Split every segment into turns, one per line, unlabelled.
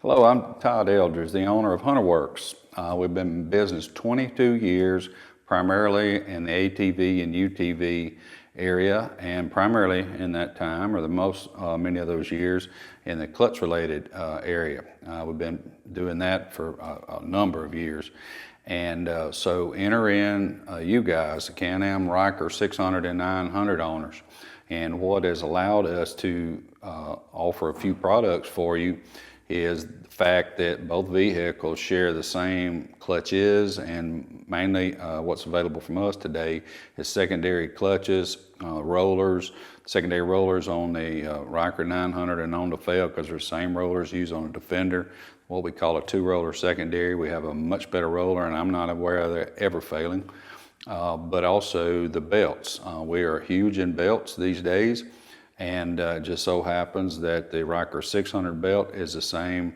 Hello, I'm Todd Eldridge, the owner of Hunterworks. We've been in business 22 years, primarily in the ATV and UTV area, and primarily in that time, or many of those years, in the clutch-related area. We've been doing that for a number of years. And so enter in you guys, the Can Am Ryker 600 and 900 owners. And what has allowed us to offer a few products for you is the fact that both vehicles share the same clutches, and mainly what's available from us today is secondary clutches, secondary rollers on the Ryker 900 and on the Fail, because they're the same rollers used on a Defender, what we call a two-roller secondary. We have a much better roller, and I'm not aware of it ever failing. But also the belts. We are huge in belts these days. And it just so happens that the Ryker 600 belt is the same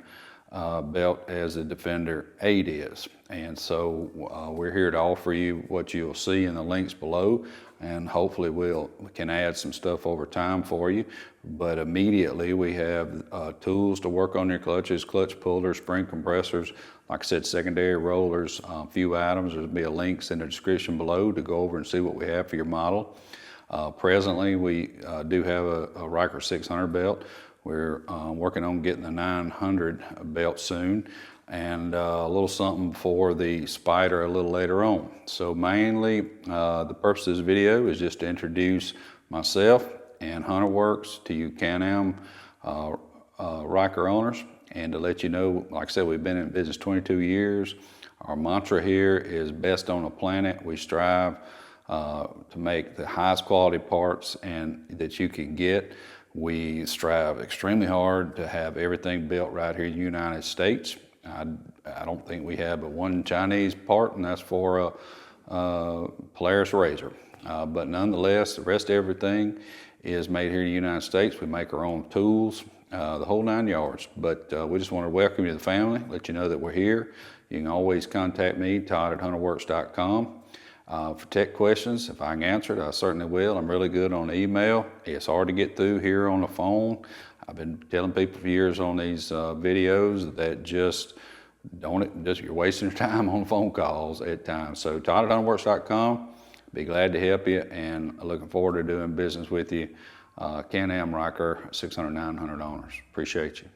belt as the Defender 8 is. And so we're here to offer you what you'll see in the links below, and hopefully we can add some stuff over time for you. But immediately we have tools to work on your clutches, clutch pullers, spring compressors, like I said, secondary rollers, a few items. There'll be links in the description below to go over and see what we have for your model. Presently, we do have a Ryker 600 belt. We're working on getting the 900 belt soon, and a little something for the Spider a little later on. So mainly, the purpose of this video is just to introduce myself and Hunterworks to you Can Am Ryker owners, and to let you know, like I said, we've been in business 22 years. Our mantra here is best on the planet. We strive to make the highest quality parts that you can get. We strive extremely hard to have everything built right here in the United States. I don't think we have but one Chinese part, and that's for a Polaris razor. But nonetheless, the rest of everything is made here in the United States. We make our own tools, the whole 9 yards. But we just want to welcome you to the family, let you know that we're here. You can always contact me, Todd@hunterworks.com. For tech questions, if I can answer it, I certainly will. I'm really good on email. It's hard to get through here on the phone. I've been telling people for years on these videos that you're wasting your time on phone calls at times. So Todd@hunterworks.com. Be glad to help you, and looking forward to doing business with you. Can Am Ryker 600, 900 owners. Appreciate you.